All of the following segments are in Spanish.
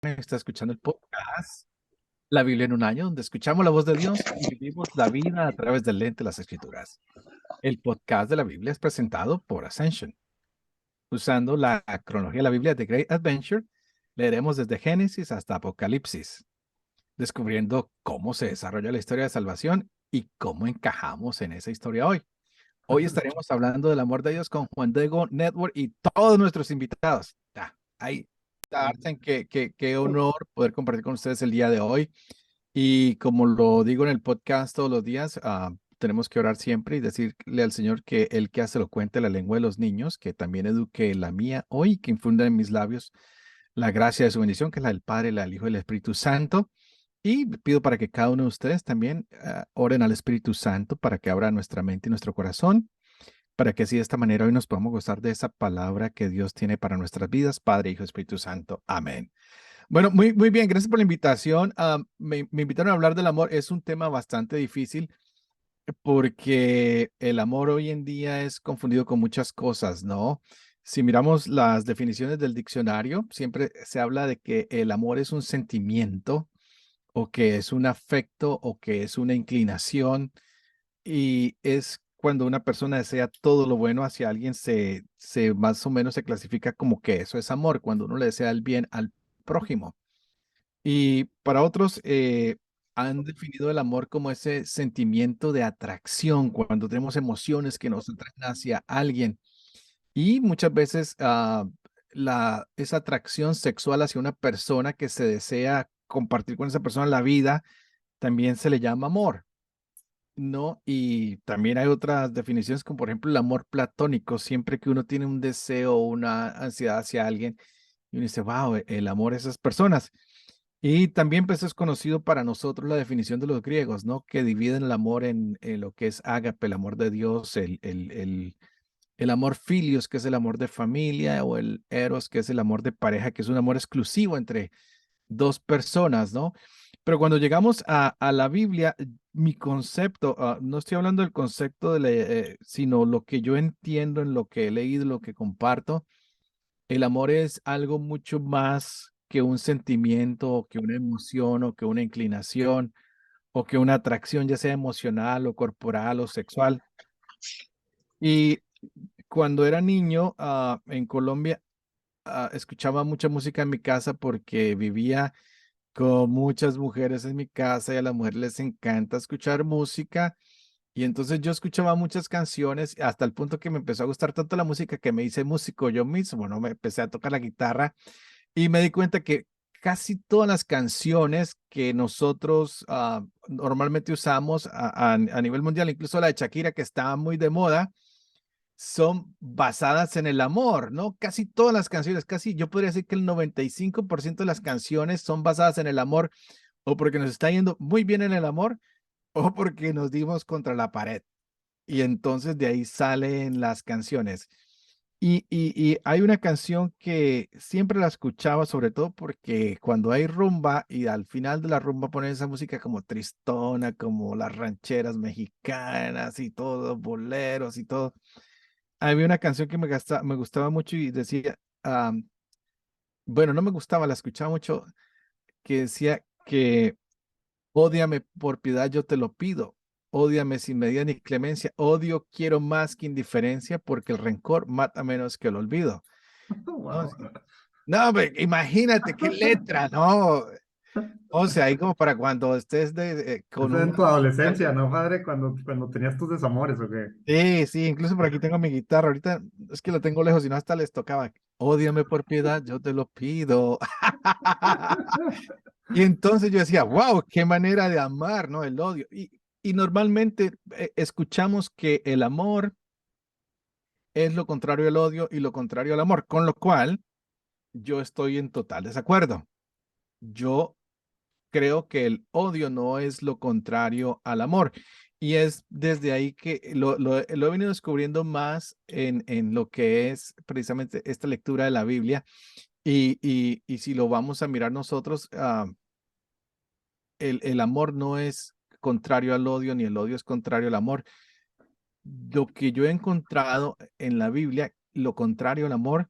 Está escuchando el podcast La Biblia en un año, donde escuchamos la voz de Dios y vivimos la vida a través del lente de las Escrituras. El podcast de la Biblia es presentado por Ascension. Usando la cronología de la Biblia de Great Adventure, leeremos desde Génesis hasta Apocalipsis, descubriendo cómo se desarrolla la historia de salvación y cómo encajamos en esa historia hoy. Hoy estaremos hablando del amor de Dios con Juan Diego Network y todos nuestros invitados. Ahí está, qué honor poder compartir con ustedes el día de hoy. Y como lo digo en el podcast todos los días, tenemos que orar siempre y decirle al Señor que Él que hace lo cuente la lengua de los niños, que también eduque la mía hoy, que infunda en mis labios la gracia de su bendición, que es la del Padre, la del Hijo y el Espíritu Santo. Y pido para que cada uno de ustedes también oren al Espíritu Santo para que abra nuestra mente y nuestro corazón, para que así de esta manera hoy nos podamos gozar de esa palabra que Dios tiene para nuestras vidas, Padre, Hijo, Espíritu Santo. Amén. Bueno, muy bien, gracias por la invitación. Me invitaron a hablar del amor. Es un tema bastante difícil porque el amor hoy en día es confundido con muchas cosas, ¿no? Si miramos las definiciones del diccionario, siempre se habla de que el amor es un sentimiento o que es un afecto o que es una inclinación y es cuando una persona desea todo lo bueno hacia alguien, se más o menos se clasifica como que eso es amor, cuando uno le desea el bien al prójimo. Y para otros han definido el amor como ese sentimiento de atracción, cuando tenemos emociones que nos atraen hacia alguien. Y muchas veces esa atracción sexual hacia una persona que se desea compartir con esa persona la vida, también se le llama amor, ¿no? Y también hay otras definiciones, como por ejemplo el amor platónico, siempre que uno tiene un deseo o una ansiedad hacia alguien, y uno dice, wow, el amor a esas personas. Y también pues es conocido para nosotros la definición de los griegos, ¿no? Que dividen el amor en lo que es ágape, el amor de Dios, el amor filios, que es el amor de familia, o el eros, que es el amor de pareja, que es un amor exclusivo entre dos personas, ¿no? Pero cuando llegamos a la Biblia, mi concepto, no estoy hablando del concepto, sino lo que yo entiendo en lo que he leído, lo que comparto, el amor es algo mucho más que un sentimiento, o que una emoción, o que una inclinación, o que una atracción, ya sea emocional o corporal o sexual. Y cuando era niño, en Colombia, escuchaba mucha música en mi casa porque vivía con muchas mujeres en mi casa y a las mujeres les encanta escuchar música. Y entonces yo escuchaba muchas canciones hasta el punto que me empezó a gustar tanto la música que me hice músico yo mismo, ¿no? Me empecé a tocar la guitarra y me di cuenta que casi todas las canciones que nosotros normalmente usamos a nivel mundial, incluso la de Shakira que estaba muy de moda, son basadas en el amor, ¿no? Casi todas las canciones, casi yo podría decir que el 95% de las canciones son basadas en el amor, o porque nos está yendo muy bien en el amor, o porque nos dimos contra la pared. Y entonces de ahí salen las canciones. Y hay una canción que siempre la escuchaba, sobre todo porque cuando hay rumba y al final de la rumba ponen esa música como tristona, como las rancheras mexicanas y todo, boleros y todo. Había una canción que me gustaba mucho y decía, bueno, no me gustaba, la escuchaba mucho, que decía que ódiame por piedad, yo te lo pido. Ódiame sin medida ni clemencia. Odio quiero más que indiferencia, porque el rencor mata menos que el olvido. No, Wow. no, imagínate qué letra, ¿no? O sea, ahí como para cuando estés con Eso en una tu chica. adolescencia, ¿no, padre? Cuando tenías tus desamores, ¿o qué? Sí, sí, incluso por aquí tengo mi guitarra. Ahorita es que la tengo lejos, y no hasta les tocaba. Ódiame por piedad, yo te lo pido. Y entonces yo decía, wow, qué manera de amar, ¿no? El odio. Y normalmente escuchamos que el amor es lo contrario al odio y lo contrario al amor, con lo cual yo estoy en total desacuerdo. Yo creo que el odio no es lo contrario al amor. Y es desde ahí que lo he venido descubriendo más en lo que es precisamente esta lectura de la Biblia. Y si lo vamos a mirar nosotros, el amor no es contrario al odio, ni el odio es contrario al amor. Lo que yo he encontrado en la Biblia, lo contrario al amor,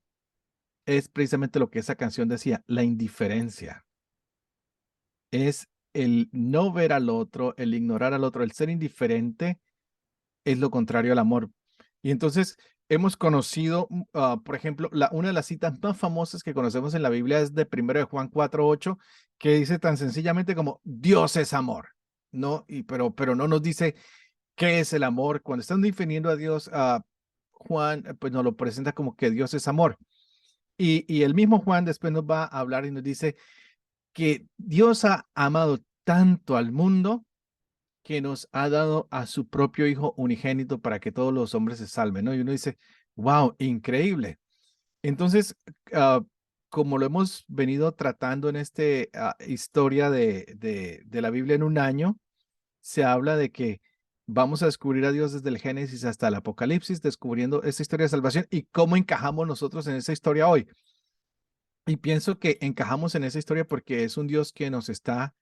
es precisamente lo que esa canción decía, la indiferencia. Es el no ver al otro, el ignorar al otro, el ser indiferente es lo contrario al amor. Y entonces hemos conocido, por ejemplo, una de las citas más famosas que conocemos en la Biblia es de 1 de Juan 4:8, que dice tan sencillamente como Dios es amor, ¿no? Pero no nos dice qué es el amor. Cuando están definiendo a Dios, Juan, pues nos lo presenta como que Dios es amor. Y el mismo Juan después nos va a hablar y nos dice que Dios ha amado tanto al mundo que nos ha dado a su propio Hijo unigénito para que todos los hombres se salven, ¿no? Y uno dice, wow, increíble. Entonces, ah, como lo hemos venido tratando en este historia de la Biblia en un año, se habla de que vamos a descubrir a Dios desde el Génesis hasta el Apocalipsis, descubriendo esa historia de salvación y cómo encajamos nosotros en esa historia hoy. Y pienso que encajamos en esa historia porque es un Dios que nos está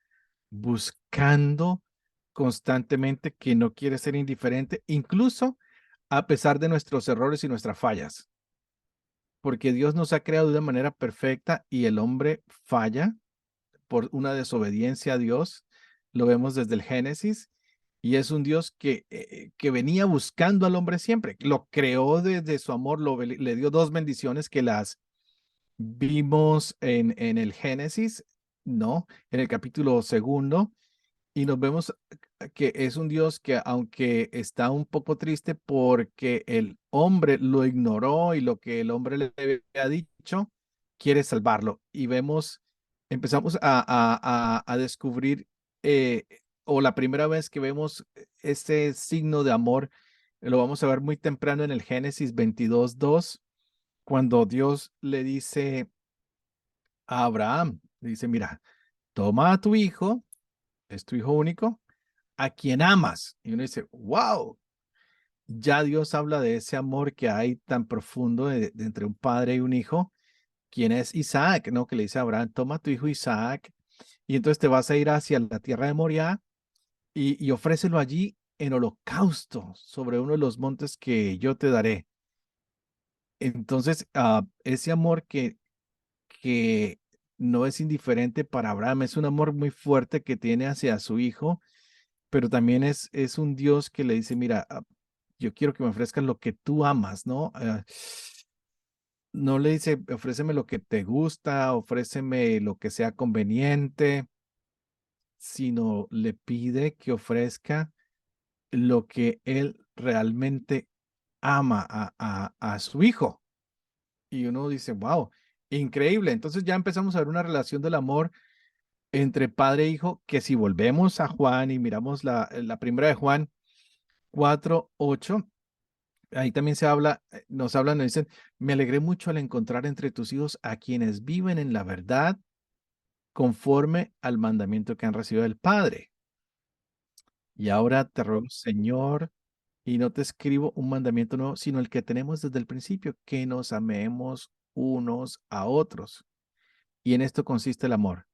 buscando constantemente, que no quiere ser indiferente, incluso a pesar de nuestros errores y nuestras fallas, porque Dios nos ha creado de una manera perfecta y el hombre falla por una desobediencia a Dios. Lo vemos desde el Génesis y es un Dios que venía buscando al hombre siempre. Lo creó desde su amor, le dio dos bendiciones que las vimos en el Génesis, ¿no? En el capítulo segundo. Y nos vemos que es un Dios que aunque está un poco triste porque el hombre lo ignoró y lo que el hombre le había dicho, quiere salvarlo. Y vemos, empezamos a descubrir, o la primera vez que vemos este signo de amor, lo vamos a ver muy temprano en el Génesis 22:2, cuando Dios le dice a Abraham, le dice, mira, toma a tu hijo, es tu hijo único, a quien amas. Y uno dice, wow, ya Dios habla de ese amor que hay tan profundo de entre un padre y un hijo, quien es Isaac, ¿no? Que le dice a Abraham, toma a tu hijo Isaac y entonces te vas a ir hacia la tierra de Moriah y ofrécelo allí en holocausto sobre uno de los montes que yo te daré. Entonces, ese amor que no es indiferente para Abraham, es un amor muy fuerte que tiene hacia su hijo, pero también es un Dios que le dice, mira, yo quiero que me ofrezcas lo que tú amas, ¿no? No le dice, ofréceme lo que te gusta, ofréceme lo que sea conveniente, sino le pide que ofrezca lo que él realmente ama a su hijo. Y uno dice, wow, increíble. Entonces ya empezamos a ver una relación del amor entre padre e hijo, que si volvemos a Juan y miramos la primera de Juan 4:8, ahí también se habla, nos dicen, me alegré mucho al encontrar entre tus hijos a quienes viven en la verdad conforme al mandamiento que han recibido del Padre. Y ahora te ruego, Señor, y no te escribo un mandamiento nuevo, sino el que tenemos desde el principio, que nos amemos unos a otros. Y en esto consiste el amor,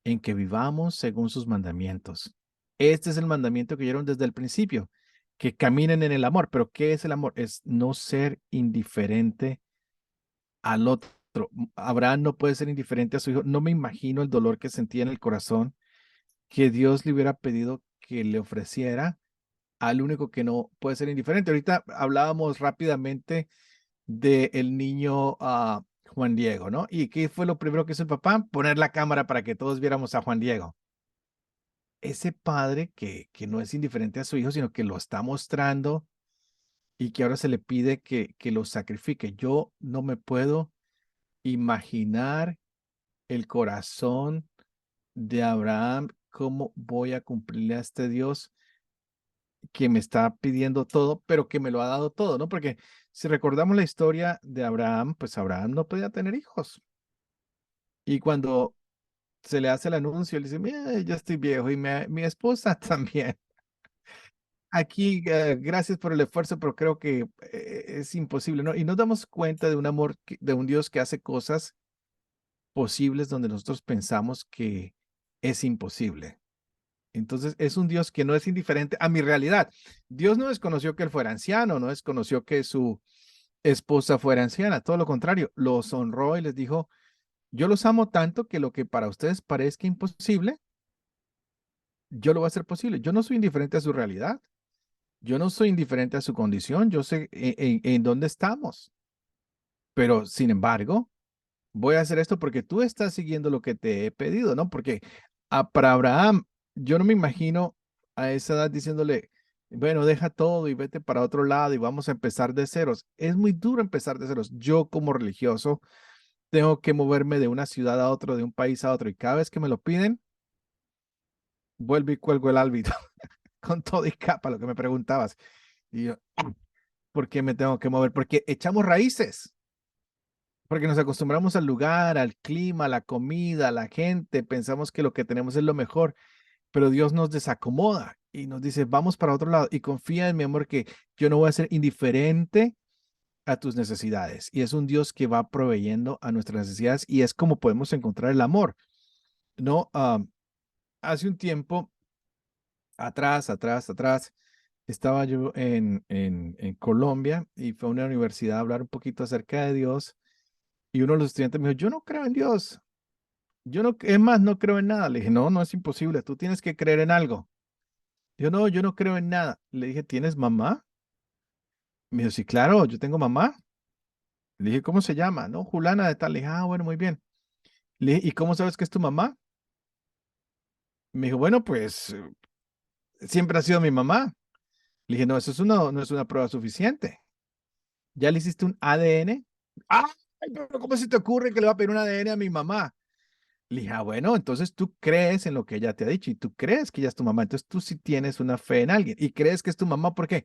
en que vivamos según sus mandamientos. Este es el mandamiento que dieron desde el principio, que caminen en el amor. Pero ¿qué es el amor? Es no ser indiferente al otro. Abraham no puede ser indiferente a su hijo. No me imagino el dolor que sentía en el corazón que Dios le hubiera pedido que le ofreciera al único que no puede ser indiferente. Ahorita hablábamos rápidamente del niño Juan Diego, ¿no? ¿Y qué fue lo primero que hizo el papá? Poner la cámara para que todos viéramos a Juan Diego. Ese padre que no es indiferente a su hijo, sino que lo está mostrando y que ahora se le pide que lo sacrifique. Yo no me puedo imaginar el corazón de Abraham, cómo voy a cumplirle a este Dios que me está pidiendo todo, pero que me lo ha dado todo, ¿no? Porque si recordamos la historia de Abraham, pues Abraham no podía tener hijos. Y cuando se le hace el anuncio, él dice, mira, yo estoy viejo y mi esposa también. Aquí, gracias por el esfuerzo, pero creo que es imposible, ¿no? Y nos damos cuenta de un amor, de un Dios que hace cosas posibles donde nosotros pensamos que es imposible. Entonces, es un Dios que no es indiferente a mi realidad. Dios no desconoció que él fuera anciano, no desconoció que esposa fuera anciana, todo lo contrario, los honró y les dijo, yo los amo tanto que lo que para ustedes parezca imposible, yo lo voy a hacer posible. Yo no soy indiferente a su realidad, yo no soy indiferente a su condición, yo sé en dónde estamos, pero sin embargo, voy a hacer esto porque tú estás siguiendo lo que te he pedido, ¿no? Porque para Abraham, yo no me imagino a esa edad diciéndole, bueno, deja todo y vete para otro lado y vamos a empezar de ceros. Es muy duro empezar de ceros. Yo como religioso tengo que moverme de una ciudad a otro, de un país a otro, y cada vez que me lo piden, vuelvo y cuelgo el álbito con todo y capa, lo que me preguntabas. Y yo, ¿por qué me tengo que mover? Porque echamos raíces. Porque nos acostumbramos al lugar, al clima, a la comida, a la gente, pensamos que lo que tenemos es lo mejor, pero Dios nos desacomoda y nos dice, vamos para otro lado y confía en mi amor que yo no voy a ser indiferente a tus necesidades. Y es un Dios que va proveyendo a nuestras necesidades y es como podemos encontrar el amor, ¿no? Hace un tiempo, atrás, estaba yo en Colombia y fue a una universidad a hablar un poquito acerca de Dios y uno de los estudiantes me dijo, yo no creo en Dios. Yo no, es más, no creo en nada. Le dije, no, no es imposible. Tú tienes que creer en algo. Yo no, yo no creo en nada. Le dije, ¿tienes mamá? Me dijo, sí, claro, yo tengo mamá. Le dije, ¿cómo se llama? No, Julana de tal. Le dije, ah, bueno, muy bien. Le dije, ¿y cómo sabes que es tu mamá? Me dijo, bueno, pues siempre ha sido mi mamá. Le dije, no, eso es no es una prueba suficiente. ¿Ya le hiciste un ADN? ¡Ay, pero cómo se te ocurre que le va a pedir un ADN a mi mamá! Le dije, ah, bueno, entonces tú crees en lo que ella te ha dicho y tú crees que ella es tu mamá. Entonces tú sí tienes una fe en alguien y crees que es tu mamá. ¿Por qué?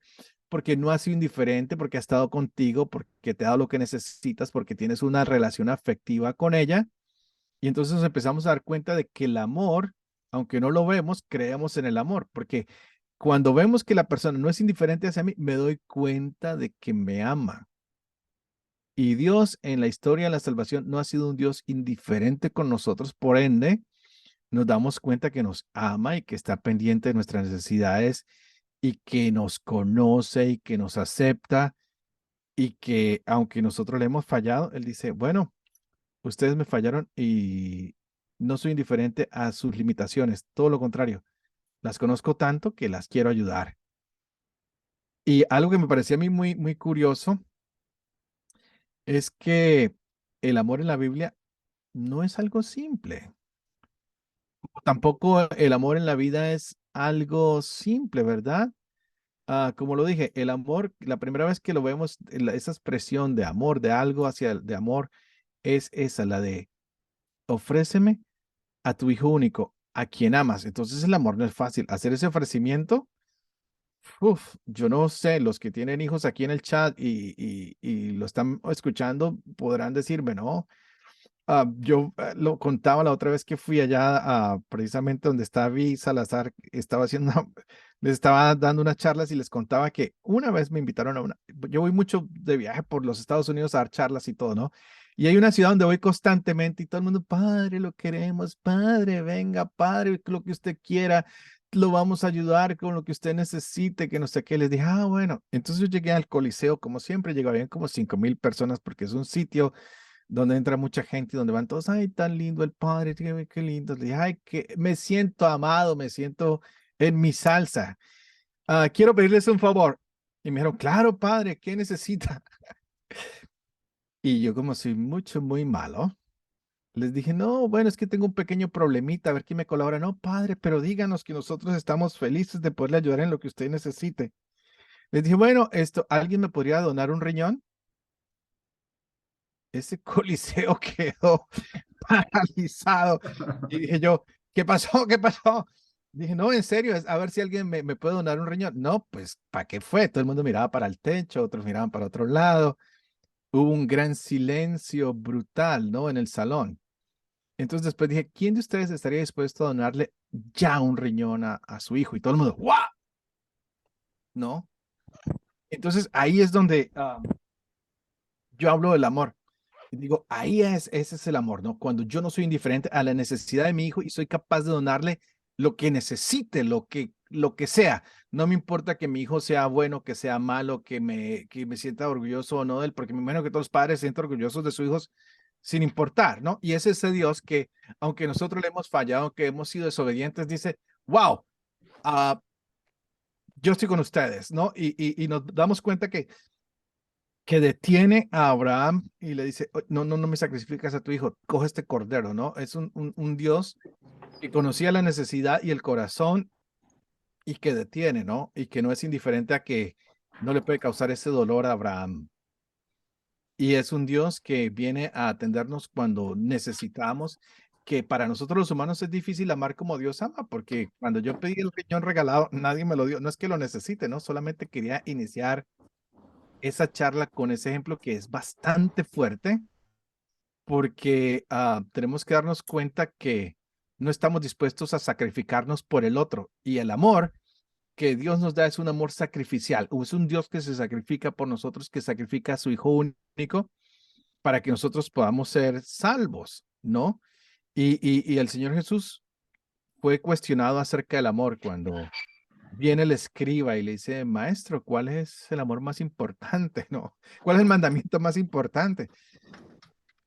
Porque no ha sido indiferente, porque ha estado contigo, porque te ha dado lo que necesitas, porque tienes una relación afectiva con ella. Y entonces nos empezamos a dar cuenta de que el amor, aunque no lo vemos, creemos en el amor, porque cuando vemos que la persona no es indiferente hacia mí, me doy cuenta de que me ama. Y Dios en la historia de la salvación no ha sido un Dios indiferente con nosotros, por ende, nos damos cuenta que nos ama y que está pendiente de nuestras necesidades y que nos conoce y que nos acepta y que aunque nosotros le hemos fallado, Él dice, bueno, ustedes me fallaron y no soy indiferente a sus limitaciones, todo lo contrario, las conozco tanto que las quiero ayudar. Y algo que me parecía a mí muy, muy curioso es que el amor en la Biblia no es algo simple. Tampoco el amor en la vida es algo simple, ¿verdad? Como lo dije, el amor, la primera vez que lo vemos, esa expresión de amor, de algo hacia de amor, es esa, la de ofréceme a tu hijo único, a quien amas. Entonces el amor no es fácil. Hacer ese ofrecimiento, uf, yo no sé, los que tienen hijos aquí en el chat y lo están escuchando podrán decirme, ¿no? Yo lo contaba la otra vez que fui allá precisamente donde está Vi Salazar, estaba haciendo, les estaba dando unas charlas y les contaba que una vez me invitaron a una, yo voy mucho de viaje por los Estados Unidos a dar charlas y todo, ¿no? Y hay una ciudad donde voy constantemente y todo el mundo, padre, lo queremos, padre, venga, padre, lo que usted quiera, lo vamos a ayudar con lo que usted necesite, que no sé qué. Les dije, ah, bueno, entonces yo llegué al Coliseo, como siempre, llegaban como 5,000 personas porque es un sitio donde entra mucha gente y donde van todos, ay, tan lindo el padre, qué lindo. Le dije, ay, que me siento amado, me siento en mi salsa. Quiero pedirles un favor. Y me dijeron, claro, padre, ¿qué necesita? Y yo como soy muy malo, les dije, no, bueno, es que tengo un pequeño problemita, a ver quién me colabora. No, padre, pero díganos que nosotros estamos felices de poderle ayudar en lo que usted necesite. Les dije, bueno, ¿alguien me podría donar un riñón? Ese coliseo quedó paralizado. Y dije yo, ¿qué pasó? ¿Qué pasó? Dije, no, en serio, a ver si alguien me puede donar un riñón. No, pues, ¿para qué fue? Todo el mundo miraba para el techo, otros miraban para otro lado. Hubo un gran silencio brutal, ¿no? En el salón. Entonces después dije, ¿quién de ustedes estaría dispuesto a donarle ya un riñón a su hijo? Y todo el mundo, ¡guau! ¿No? Entonces ahí es donde yo hablo del amor. Y digo, ese es el amor, ¿no? Cuando yo no soy indiferente a la necesidad de mi hijo y soy capaz de donarle lo que necesite, lo que sea. No me importa que mi hijo sea bueno, que sea malo, que me sienta orgulloso o no de él, porque me imagino que todos los padres se sienten orgullosos de sus hijos sin importar, ¿no? Y es ese Dios que, aunque nosotros le hemos fallado, que hemos sido desobedientes, dice, wow, yo estoy con ustedes, ¿no? Y nos damos cuenta que detiene a Abraham y le dice, no, no, no me sacrificas a tu hijo, coge este cordero, ¿no? Es un Dios que conocía la necesidad y el corazón y que detiene, ¿no? Y que no es indiferente a que no le puede causar ese dolor a Abraham. Y es un Dios que viene a atendernos cuando necesitamos, que para nosotros los humanos es difícil amar como Dios ama, porque cuando yo pedí el riñón regalado, nadie me lo dio. No es que lo necesite, ¿no? Solamente quería iniciar esa charla con ese ejemplo que es bastante fuerte, porque tenemos que darnos cuenta que no estamos dispuestos a sacrificarnos por el otro. Y el amor que Dios nos da es un amor sacrificial, o es un Dios que se sacrifica por nosotros, que sacrifica a su Hijo único para que nosotros podamos ser salvos, ¿no? Y el Señor Jesús fue cuestionado acerca del amor cuando viene el escriba y le dice, maestro, ¿cuál es el amor más importante? ¿No? ¿Cuál es el mandamiento más importante?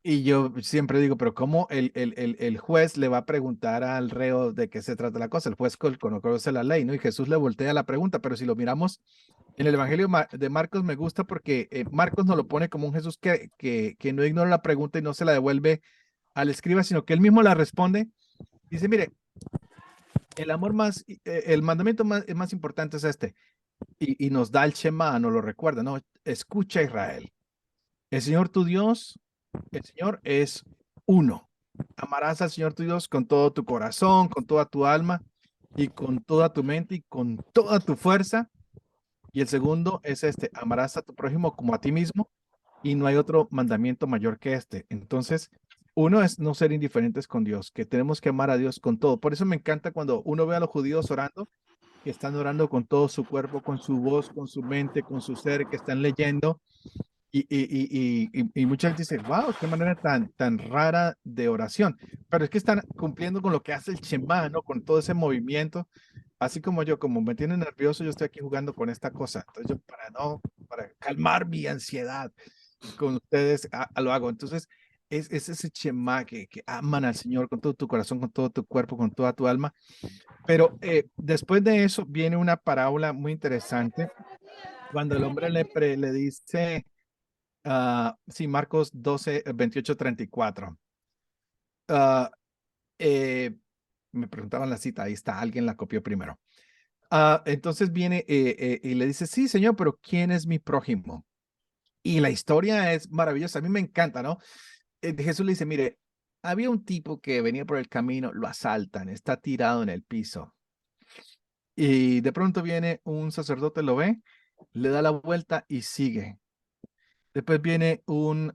Y yo siempre digo, pero ¿cómo el juez le va a preguntar al reo de qué se trata la cosa? El juez conoce la ley, ¿no? Y Jesús le voltea la pregunta, pero si lo miramos en el Evangelio de Marcos me gusta porque Marcos nos lo pone como un Jesús que no ignora la pregunta y no se la devuelve al escriba, sino que él mismo la responde. Dice, mire, el mandamiento más importante es este. Y nos da el Shema, nos lo recuerda, ¿no? Escucha Israel. El Señor tu Dios, el Señor es uno. Amarás al Señor tu Dios con todo tu corazón, con toda tu alma y con toda tu mente y con toda tu fuerza. Y el segundo es este, amarás a tu prójimo como a ti mismo y no hay otro mandamiento mayor que este. Entonces, uno es no ser indiferentes con Dios, que tenemos que amar a Dios con todo. Por eso me encanta cuando uno ve a los judíos orando, que están orando con todo su cuerpo, con su voz, con su mente, con su ser, que están leyendo. Y mucha gente dice, wow, qué manera tan rara de oración. Pero es que están cumpliendo con lo que hace el Shema, ¿no? Con todo ese movimiento. Así como yo, como me tiene nervioso, yo estoy aquí jugando con esta cosa. Entonces yo para calmar mi ansiedad con ustedes, lo hago. Entonces es ese Shema que aman al Señor con todo tu corazón, con todo tu cuerpo, con toda tu alma. Pero después de eso viene una parábola muy interesante cuando el hombre le dice, sí, Marcos 12, 28, 34. Ah, eh, Me preguntaban la cita, ahí está, alguien la copió primero. Entonces viene y le dice, sí, señor, pero ¿quién es mi prójimo? Y la historia es maravillosa, a mí me encanta, ¿no? Jesús le dice, mire, había un tipo que venía por el camino, lo asaltan, está tirado en el piso. Y de pronto viene un sacerdote, lo ve, le da la vuelta y sigue. Después viene un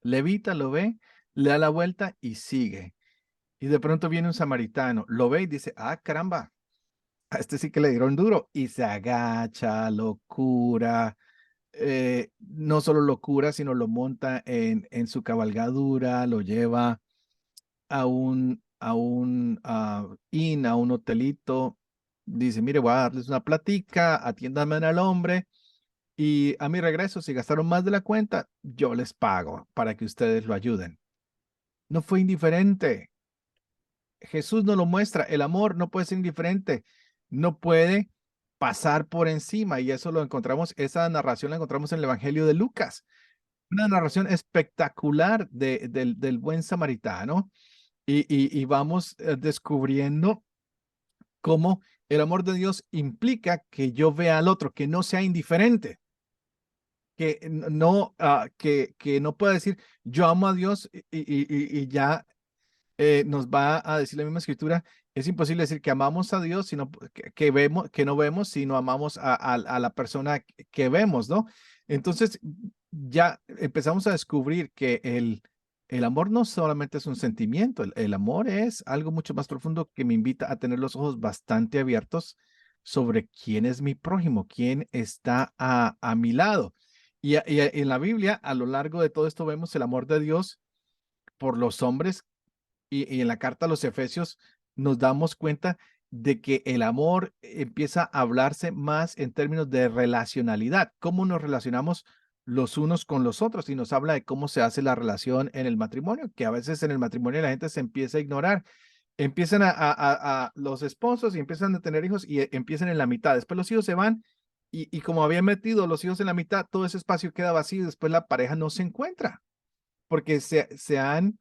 levita, lo ve, le da la vuelta y sigue. Y de pronto viene un samaritano, lo ve y dice, caramba, a este sí que le dieron duro. Y se agacha, lo cura, no solo lo cura, sino lo monta en su cabalgadura, lo lleva a un hotelito. Dice, mire, voy a darles una platica, atiéndanme al hombre. Y a mi regreso, si gastaron más de la cuenta, yo les pago para que ustedes lo ayuden. No fue indiferente. Jesús nos lo muestra. El amor no puede ser indiferente. No puede pasar por encima. Y eso lo encontramos, esa narración la encontramos en el Evangelio de Lucas. Una narración espectacular del buen samaritano. Y vamos descubriendo cómo el amor de Dios implica que yo vea al otro, que no sea indiferente. Que no pueda decir yo amo a Dios y ya nos va a decir la misma escritura, es imposible decir que amamos a Dios, sino que vemos, que no vemos, sino amamos a la persona que vemos, ¿no? Entonces ya empezamos a descubrir que el amor no solamente es un sentimiento, el amor es algo mucho más profundo que me invita a tener los ojos bastante abiertos sobre quién es mi prójimo, quién está a mi lado. Y en la Biblia, a lo largo de todo esto, vemos el amor de Dios por los hombres y en la carta a los Efesios nos damos cuenta de que el amor empieza a hablarse más en términos de relacionalidad, cómo nos relacionamos los unos con los otros, y nos habla de cómo se hace la relación en el matrimonio, que a veces en el matrimonio la gente se empieza a ignorar. Empiezan a los esposos y empiezan a tener hijos y empiezan en la mitad. Después los hijos se van y como habían metido los hijos en la mitad, todo ese espacio queda vacío y después la pareja no se encuentra porque se han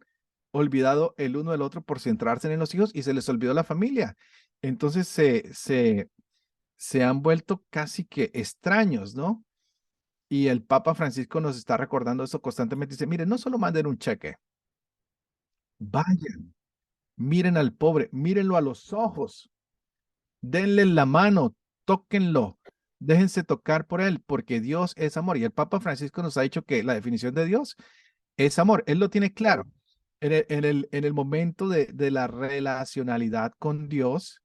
olvidado el uno del otro por centrarse en los hijos y se les olvidó la familia. Entonces se han vuelto casi que extraños, ¿no? Y el Papa Francisco nos está recordando eso constantemente. Dice, miren, no solo manden un cheque, vayan, miren al pobre, mírenlo a los ojos, denle la mano, tóquenlo, déjense tocar por él, porque Dios es amor. Y el Papa Francisco nos ha dicho que la definición de Dios es amor. Él lo tiene claro. En el momento de la relacionalidad con Dios,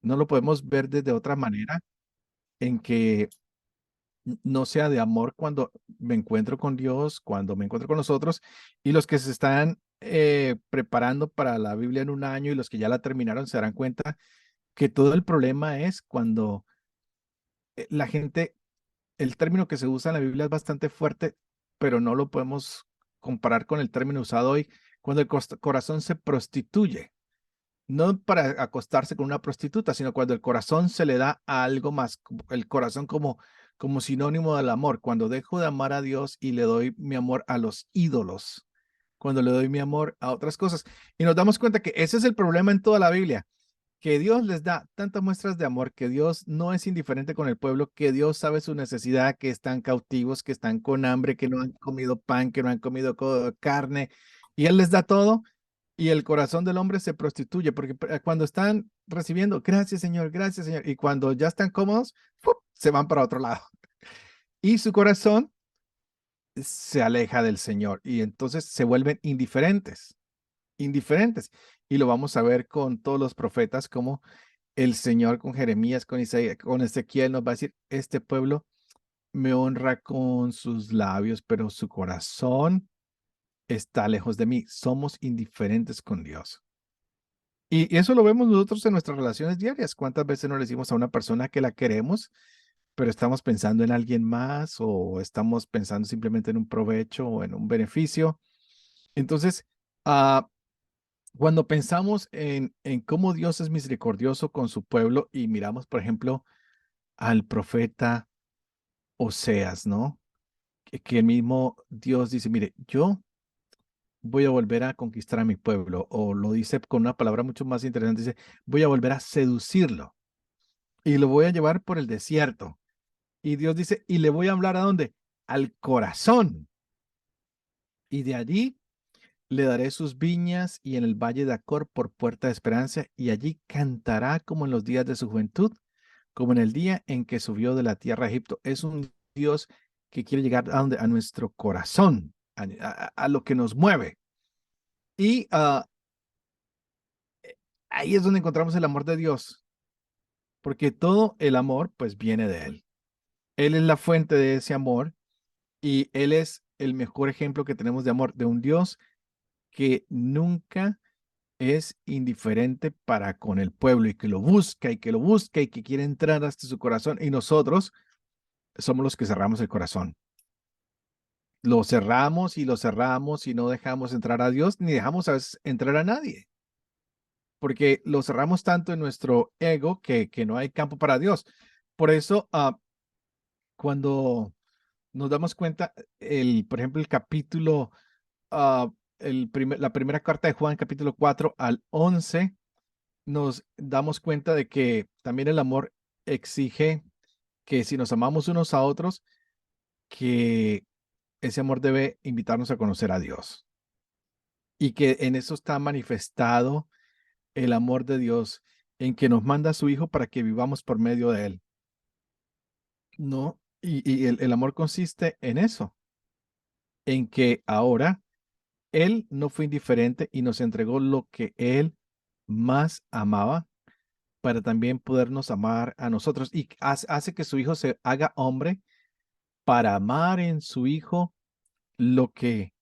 no lo podemos ver desde otra manera en que no sea de amor cuando me encuentro con Dios, cuando me encuentro con nosotros, y los que se están preparando para la Biblia en un año y los que ya la terminaron se darán cuenta que todo el problema es cuando la gente, el término que se usa en la Biblia es bastante fuerte, pero no lo podemos comparar con el término usado hoy, cuando el corazón se prostituye. No para acostarse con una prostituta, sino cuando el corazón se le da a algo más, el corazón como sinónimo del amor, cuando dejo de amar a Dios y le doy mi amor a los ídolos, cuando le doy mi amor a otras cosas. Y nos damos cuenta que ese es el problema en toda la Biblia, que Dios les da tantas muestras de amor, que Dios no es indiferente con el pueblo, que Dios sabe su necesidad, que están cautivos, que están con hambre, que no han comido pan, que no han comido carne, y Él les da todo y el corazón del hombre se prostituye, porque cuando están recibiendo, gracias, Señor, y cuando ya están cómodos, ¡fup!, se van para otro lado. Y su corazón se aleja del Señor y entonces se vuelven indiferentes, indiferentes. Y lo vamos a ver con todos los profetas, como el Señor con Jeremías, con Isaías, con Ezequiel nos va a decir, este pueblo me honra con sus labios, pero su corazón está lejos de mí. Somos indiferentes con Dios. Y eso lo vemos nosotros en nuestras relaciones diarias. ¿Cuántas veces no le decimos a una persona que la queremos, pero estamos pensando en alguien más o estamos pensando simplemente en un provecho o en un beneficio? Entonces, ah, cuando pensamos en cómo Dios es misericordioso con su pueblo y miramos, por ejemplo, al profeta Oseas, ¿no? Que el mismo Dios dice, mire, yo voy a volver a conquistar a mi pueblo, o lo dice con una palabra mucho más interesante, dice, voy a volver a seducirlo y lo voy a llevar por el desierto. Y Dios dice, y le voy a hablar ¿a dónde? Al corazón. Y de allí le daré sus viñas y en el valle de Acor por puerta de esperanza, y allí cantará como en los días de su juventud, como en el día en que subió de la tierra a Egipto. Es un Dios que quiere llegar a, donde, a nuestro corazón, a lo que nos mueve. Y ahí es donde encontramos el amor de Dios, porque todo el amor pues viene de Él. Él es la fuente de ese amor y Él es el mejor ejemplo que tenemos de amor, de un Dios que nunca es indiferente para con el pueblo y que lo busca y que lo busca y que quiere entrar hasta su corazón. Y nosotros somos los que cerramos el corazón. Lo cerramos y no dejamos entrar a Dios ni dejamos a veces entrar a nadie, porque lo cerramos tanto en nuestro ego que no hay campo para Dios. Por eso, cuando nos damos cuenta, por ejemplo, el capítulo, ah, la primera carta de Juan, capítulo 4 al 11, nos damos cuenta de que también el amor exige que si nos amamos unos a otros, que ese amor debe invitarnos a conocer a Dios y que en eso está manifestado el amor de Dios, en que nos manda a su Hijo para que vivamos por medio de Él, ¿no? Y el amor consiste en eso, en que ahora Él no fue indiferente y nos entregó lo que Él más amaba para también podernos amar a nosotros. Y hace que su Hijo se haga hombre para amar en su Hijo lo que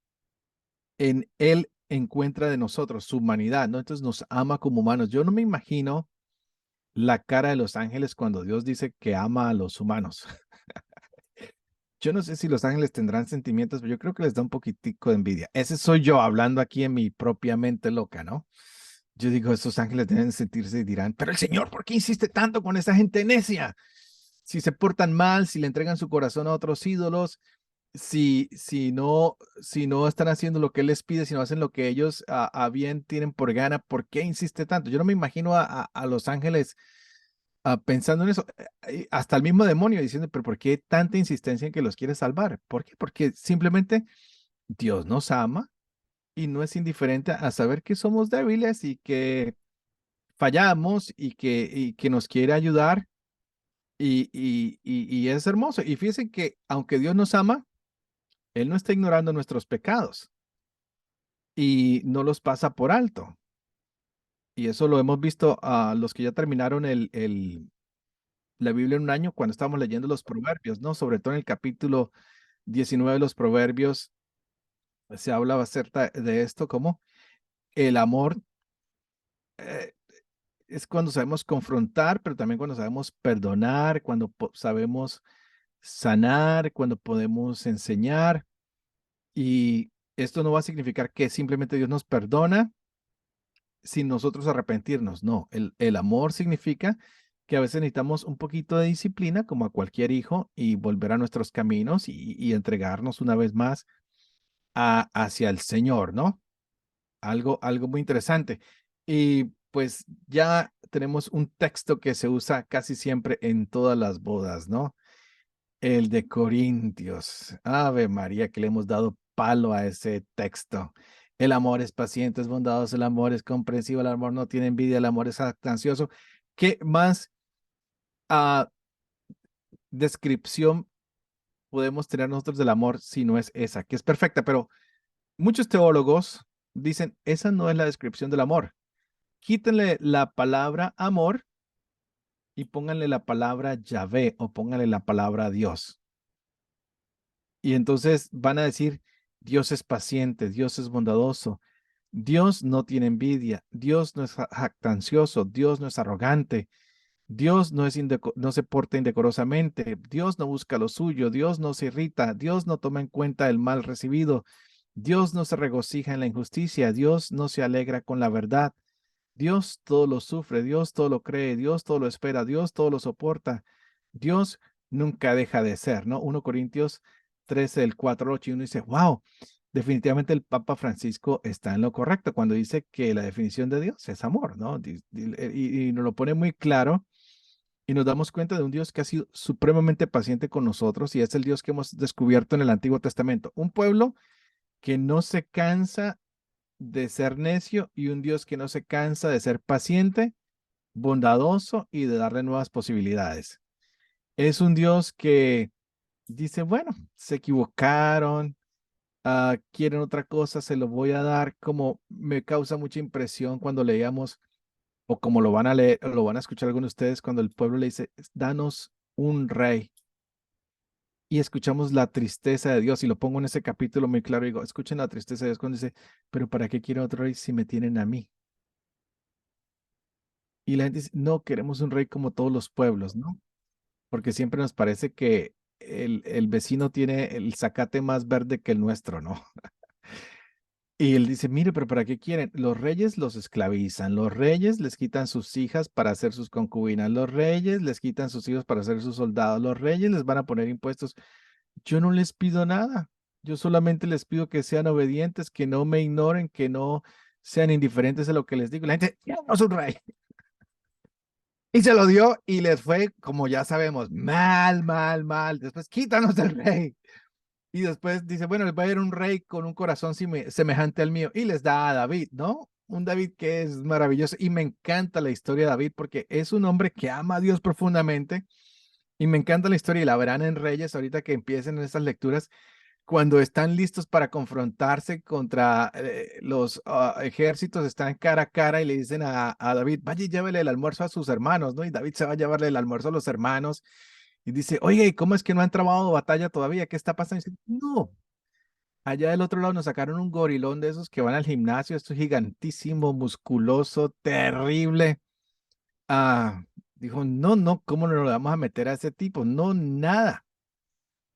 en Él encuentra de nosotros, su humanidad, ¿no? Entonces nos ama como humanos. Yo no me imagino la cara de los ángeles cuando Dios dice que ama a los humanos. Yo no sé si los ángeles tendrán sentimientos, pero yo creo que les da un poquitico de envidia. Ese soy yo hablando aquí en mi propia mente loca, ¿no? Yo digo, estos ángeles deben sentirse y dirán, pero el Señor, ¿por qué insiste tanto con esa gente necia? Si se portan mal, si le entregan su corazón a otros ídolos, si no están haciendo lo que Él les pide, si no hacen lo que ellos a bien tienen por gana, ¿por qué insiste tanto? Yo no me imagino a los ángeles pensando en eso, hasta el mismo demonio diciendo, pero ¿por qué tanta insistencia en que los quiere salvar? ¿Por qué? Porque simplemente Dios nos ama y no es indiferente a saber que somos débiles y que fallamos y que nos quiere ayudar y es hermoso. Y fíjense que aunque Dios nos ama, Él no está ignorando nuestros pecados y no los pasa por alto. Y eso lo hemos visto a los que ya terminaron la Biblia en un año cuando estábamos leyendo los proverbios, ¿no? Sobre todo en el capítulo 19 de los proverbios se habla acerca de esto como el amor eh, es cuando sabemos confrontar, pero también cuando sabemos perdonar, cuando sabemos sanar, cuando podemos enseñar. Y esto no va a significar que simplemente Dios nos perdona sin nosotros arrepentirnos. No, el amor significa que a veces necesitamos un poquito de disciplina, como a cualquier hijo, y volver a nuestros caminos y entregarnos una vez más hacia el Señor, ¿no? Algo muy interesante. Y pues ya tenemos un texto que se usa casi siempre en todas las bodas, ¿no? El de Corintios. Ave María, que le hemos dado palo a ese texto. El amor es paciente, es bondadoso, el amor es comprensivo, el amor no tiene envidia, el amor es ansioso. ¿Qué más ah, descripción podemos tener nosotros del amor si no es esa, que es perfecta? Pero muchos teólogos dicen, esa no es la descripción del amor. Quítenle la palabra amor y pónganle la palabra Yahvé o pónganle la palabra Dios. Y entonces van a decir, Dios es paciente, Dios es bondadoso, Dios no tiene envidia, Dios no es jactancioso, Dios no es arrogante, Dios no se porta indecorosamente, Dios no busca lo suyo, Dios no se irrita, Dios no toma en cuenta el mal recibido, Dios no se regocija en la injusticia, Dios no se alegra con la verdad, Dios todo lo sufre, Dios todo lo cree, Dios todo lo espera, Dios todo lo soporta. Dios nunca deja de ser, ¿no? 1 Corintios 13, el 4 al 8, y uno dice, wow, definitivamente el Papa Francisco está en lo correcto cuando dice que la definición de Dios es amor, ¿no? Y nos lo pone muy claro y nos damos cuenta de un Dios que ha sido supremamente paciente con nosotros y es el Dios que hemos descubierto en el Antiguo Testamento. Un pueblo que no se cansa de ser necio y un Dios que no se cansa de ser paciente, bondadoso y de darle nuevas posibilidades. Es un Dios que dice, bueno, se equivocaron, quieren otra cosa, se lo voy a dar, como me causa mucha impresión cuando leíamos, o como lo van a leer, o lo van a escuchar algunos de ustedes, cuando el pueblo le dice, danos un rey. Y escuchamos la tristeza de Dios, y lo pongo en ese capítulo muy claro, digo, escuchen la tristeza de Dios cuando dice, pero ¿para qué quiero otro rey si me tienen a mí? Y la gente dice, no, queremos un rey como todos los pueblos, ¿no? Porque siempre nos parece que el vecino tiene el zacate más verde que el nuestro, ¿no? Y él dice, mire, pero ¿para qué quieren? Los reyes los esclavizan, los reyes les quitan sus hijas para hacer sus concubinas, los reyes les quitan sus hijos para hacer sus soldados, los reyes les van a poner impuestos. Yo no les pido nada, yo solamente les pido que sean obedientes, que no me ignoren, que no sean indiferentes a lo que les digo. La gente, ya no es un rey. Y se lo dio y les fue, como ya sabemos, mal, mal, mal. Después, quítanos del rey. Y después dice, bueno, les va a ir un rey con un corazón semejante al mío. Y les da a David, ¿no? Un David que es maravilloso. Y me encanta la historia de David porque es un hombre que ama a Dios profundamente. Y me encanta la historia y la verán en Reyes ahorita que empiecen en estas lecturas cuando están listos para confrontarse contra los ejércitos, están cara a cara y le dicen a David, vaya y llévele el almuerzo a sus hermanos, ¿no? Y David se va a llevarle el almuerzo a los hermanos y dice, oye, ¿y cómo es que no han trabado batalla todavía? ¿Qué está pasando? Y dice, no, allá del otro lado nos sacaron un gorilón de esos que van al gimnasio, esto es gigantísimo, musculoso, terrible. Ah, Dijo, no, no, ¿cómo no le vamos a meter a ese tipo? No, nada,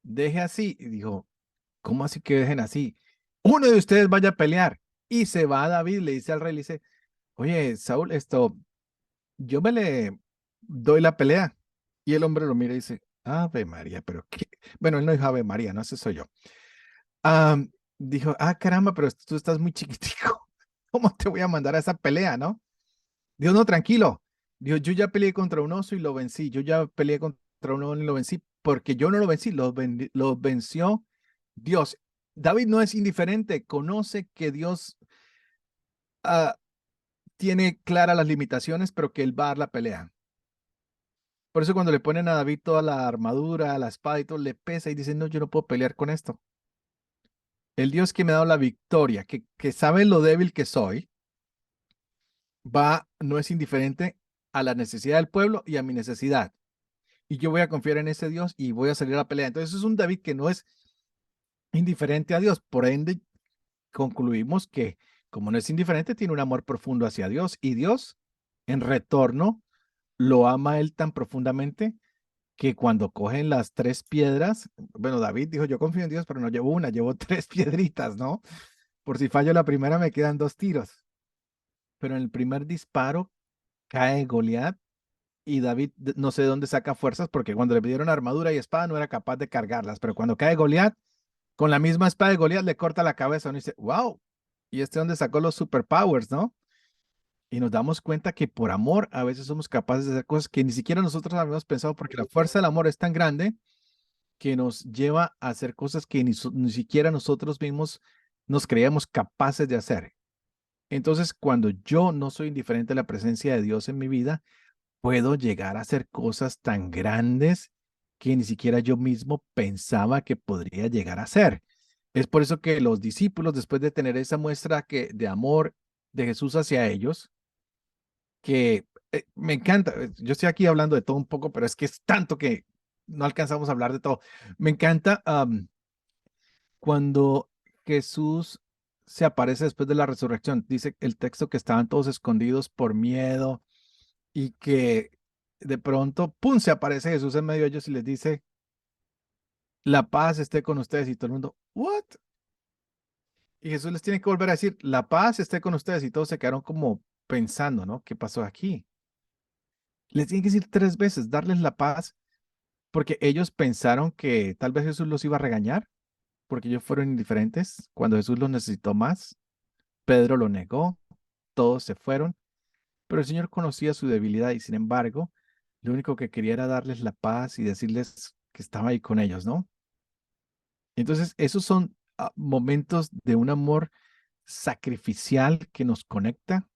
deje así. Y dijo, ¿cómo así que dejen así? Uno de ustedes vaya a pelear. Y se va David, le dice al rey, le dice, oye, Saúl, yo me le doy la pelea. Y el hombre lo mira y dice, Ave María, pero qué. Bueno, él no dijo Ave María, no, ese soy yo. Dijo, caramba, pero tú estás muy chiquitico. ¿Cómo te voy a mandar a esa pelea, no? Dijo, no, tranquilo. Dijo, yo ya peleé contra un oso y lo vencí. Yo ya peleé contra un león y lo vencí porque yo no lo vencí, lo venció Dios. David no es indiferente, conoce que Dios ah, tiene claras las limitaciones, pero que él va a dar la pelea. Por eso cuando le ponen a David toda la armadura, la espada y todo, le pesa y dice, no, yo no puedo pelear con esto. El Dios que me ha dado la victoria, que sabe lo débil que soy, no es indiferente a la necesidad del pueblo y a mi necesidad. Y yo voy a confiar en ese Dios y voy a salir a la pelea. Entonces es un David que no es indiferente a Dios. Por ende, concluimos que como no es indiferente, tiene un amor profundo hacia Dios y Dios en retorno lo ama a él tan profundamente que cuando cogen las tres piedras, bueno, David dijo, yo confío en Dios, pero no llevo una, llevo tres piedritas, ¿no? Por si fallo la primera, me quedan dos tiros. Pero en el primer disparo cae Goliat y David no sé de dónde saca fuerzas porque cuando le pidieron armadura y espada no era capaz de cargarlas, pero cuando cae Goliat, con la misma espada de Goliat le corta la cabeza. Uno dice, wow, ¿y este dónde sacó los superpowers, no? Y nos damos cuenta que por amor a veces somos capaces de hacer cosas que ni siquiera nosotros habíamos pensado porque la fuerza del amor es tan grande que nos lleva a hacer cosas que ni siquiera nosotros mismos nos creíamos capaces de hacer. Entonces, cuando yo no soy indiferente a la presencia de Dios en mi vida, puedo llegar a hacer cosas tan grandes que ni siquiera yo mismo pensaba que podría llegar a hacer. Es por eso que los discípulos, después de tener esa muestra de amor de Jesús hacia ellos, que me encanta, yo estoy aquí hablando de todo un poco, pero es que es tanto que no alcanzamos a hablar de todo. Me encanta cuando Jesús se aparece después de la resurrección. Dice el texto que estaban todos escondidos por miedo y que de pronto, ¡pum!, se aparece Jesús en medio de ellos y les dice, la paz esté con ustedes y todo el mundo, ¿what? Y Jesús les tiene que volver a decir, la paz esté con ustedes y todos se quedaron como pensando, ¿no? ¿Qué pasó aquí? Les tiene que decir tres veces, darles la paz, porque ellos pensaron que tal vez Jesús los iba a regañar, porque ellos fueron indiferentes cuando Jesús los necesitó más. Pedro lo negó, todos se fueron, pero el Señor conocía su debilidad y sin embargo, lo único que quería era darles la paz y decirles que estaba ahí con ellos, ¿no? Entonces, esos son momentos de un amor sacrificial que nos conecta,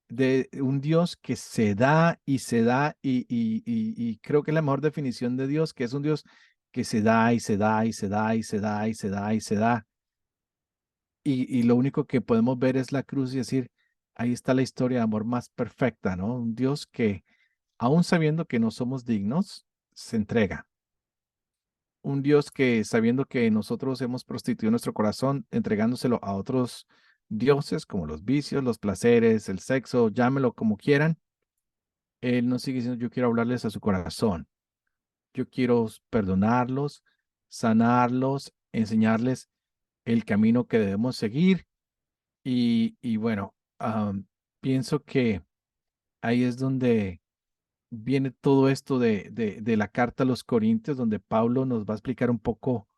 de un Dios que se da y se da y creo que es la mejor definición de Dios, que es un Dios que se da y se da y se da y se da y se da y se da. Y lo único que podemos ver es la cruz y decir, ahí está la historia de amor más perfecta, ¿no? Un Dios que, aun sabiendo que no somos dignos, se entrega. Un Dios que, sabiendo que nosotros hemos prostituido nuestro corazón, entregándoselo a otros dioses como los vicios, los placeres, el sexo, llámelo como quieran, Él nos sigue diciendo, yo quiero hablarles a su corazón. Yo quiero perdonarlos, sanarlos, enseñarles el camino que debemos seguir. Y bueno, pienso que ahí es donde viene todo esto de la carta a los Corintios, donde Pablo nos va a explicar un poco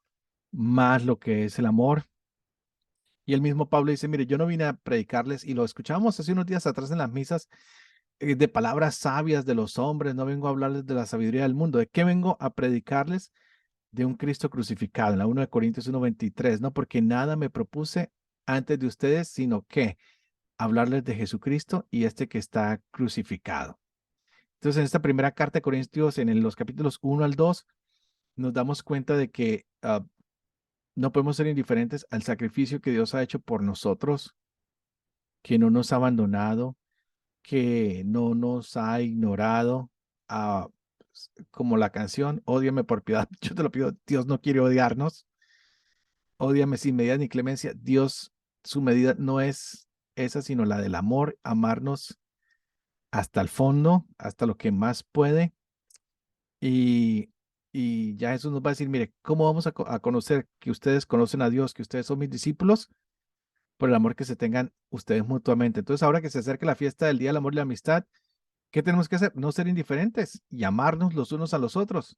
más lo que es el amor. Y el mismo Pablo dice, mire, yo no vine a predicarles, y lo escuchamos hace unos días atrás en las misas, de palabras sabias de los hombres, no vengo a hablarles de la sabiduría del mundo. ¿De qué vengo a predicarles? De un Cristo crucificado, en la 1 de Corintios 1:23, no porque nada me propuse antes de ustedes, sino que hablarles de Jesucristo y este que está crucificado. Entonces, en esta primera carta de Corintios, en los capítulos 1 al 2, nos damos cuenta de que no podemos ser indiferentes al sacrificio que Dios ha hecho por nosotros, que no nos ha abandonado, que no nos ha ignorado, ah, como la canción, ódiame por piedad, yo te lo pido, Dios no quiere odiarnos, ódiame sin medida ni clemencia, Dios, su medida no es esa, sino la del amor, amarnos hasta el fondo, hasta lo que más puede. Y, y ya Jesús nos va a decir, mire, ¿cómo vamos a conocer que ustedes conocen a Dios, que ustedes son mis discípulos? Por el amor que se tengan ustedes mutuamente. Entonces, ahora que se acerca la fiesta del Día del Amor y la Amistad, ¿qué tenemos que hacer? No ser indiferentes y amarnos los unos a los otros.